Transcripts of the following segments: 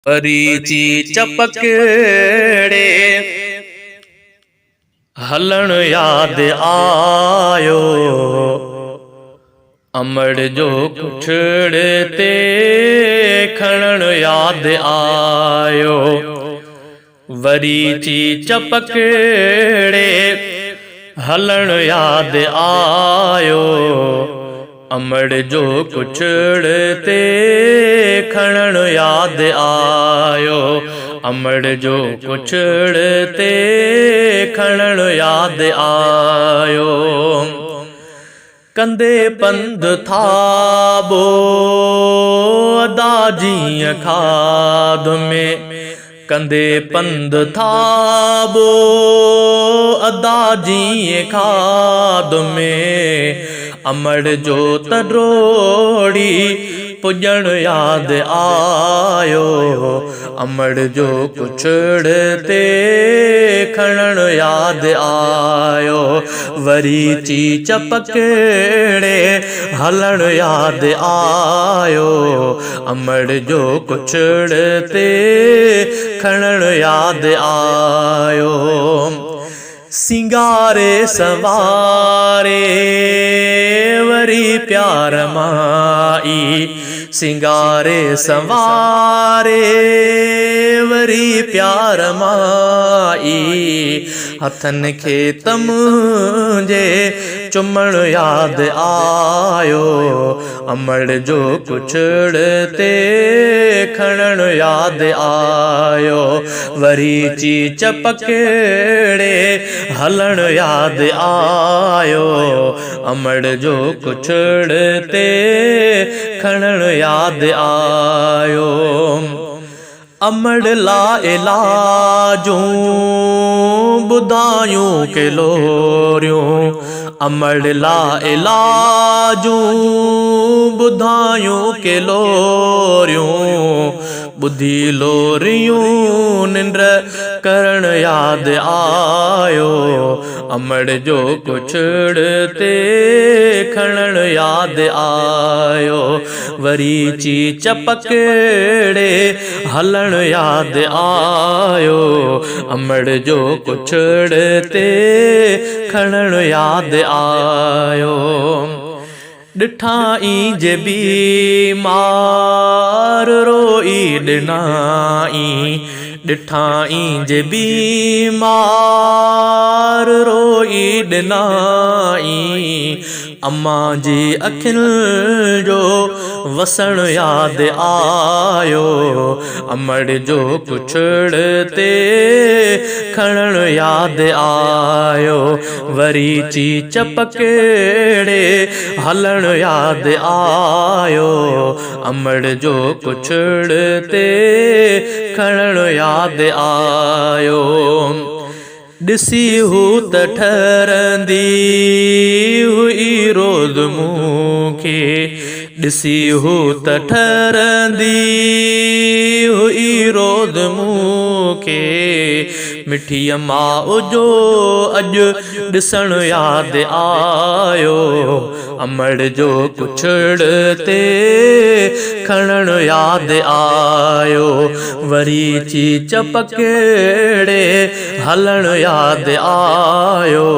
परीची चपकेड़े हलण याद आयो। अमड़ जो कुछड़ ते खणण याद आयो। वरीची चपकेड़े हलण याद आयो। अमड़ जो कुछड़ ते खणण याद आयो। अमड़ जो कुछड़ ते खणण याद आयो। कंदे पंध थाबो अदा जीअं खाद में। कंदे पंध थाबो अदा जीअं खाद में। अमड़ जो तरोड़ी पुॼण याद आयो। अमड़ जो कुछड़ ते खणण याद आयो। वरीची चपकेड़े हलण याद आयो। अमड़ जो कुछड़ ते खणण याद आयो। सिंगारे सवारे वरी प्यार माई। सिंगारे सवारे वरी प्यार माई। हथन खे तमुंजे चुमण याद आयो। अमड़ जो कुछड़ ते खणण याद आयो। वरीची चपकेड़े हलण याद आयो। अमड़ जो कुछड़ ते खणण याद आयो। अमड़ ला इलाजूं बुधायूं के लोरियूं। अमड़ ला इलाजूं बुधायूं के लोरियूं। बुधी लोरियूं निंद्र करण याद आयो। अमड़ जो कुछड़ ते खणण याद आयो। वरीची चपकेड़े हलण याद आयो। अमड़ जो कुछड़ ते खणण याद आयो। ॾिठाई जे बीमार रोई ॾिनाई। ॾिठाई जे बीमार रोई ॾिनाई। अम्मा जी अखियुनि जो वसण याद आयो। अमड़ जो कुछड़ ते खणण याद आयो। वरीची चपकेड़े हलण याद आयो। अमड़ जो कुछड़ ते खणण याद आयो। ॾिसी हू त ठरंदी हुई रोज़ मूंखे। ॾिसी हू त ठरंदी हुई रोज़ मूंखे। मिठी माउ जो अॼु ॾिसण याद आयो। अमड़ जो कुछड़ ते खणण याद आयो। वरीची चपकेड़े हलण याद आयो।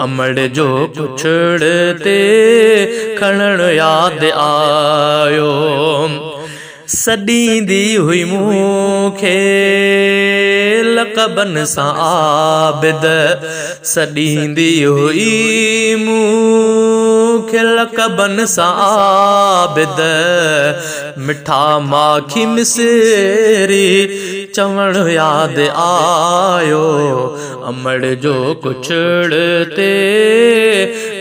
अमड़ जो कुछड़ ते खणण याद आयो। सॾींदी हुई मूंखे लक़बन सां आबिद। सॾींदी हुई मूंखे लक़बन सां आबिद। मिठा माखी मिसरी चवण याद आयो। अमड़ जो कुछड़ ते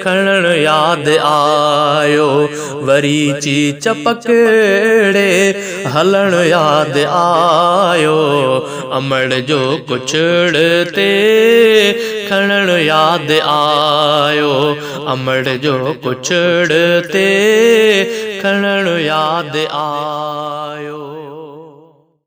खणण याद आयो। वरीची चपकेड़े हलण याद आयो। अमड़ जो कुछड़ ते खणण याद आयो। अमड़ जो कुछड़ ते खणण याद आयो।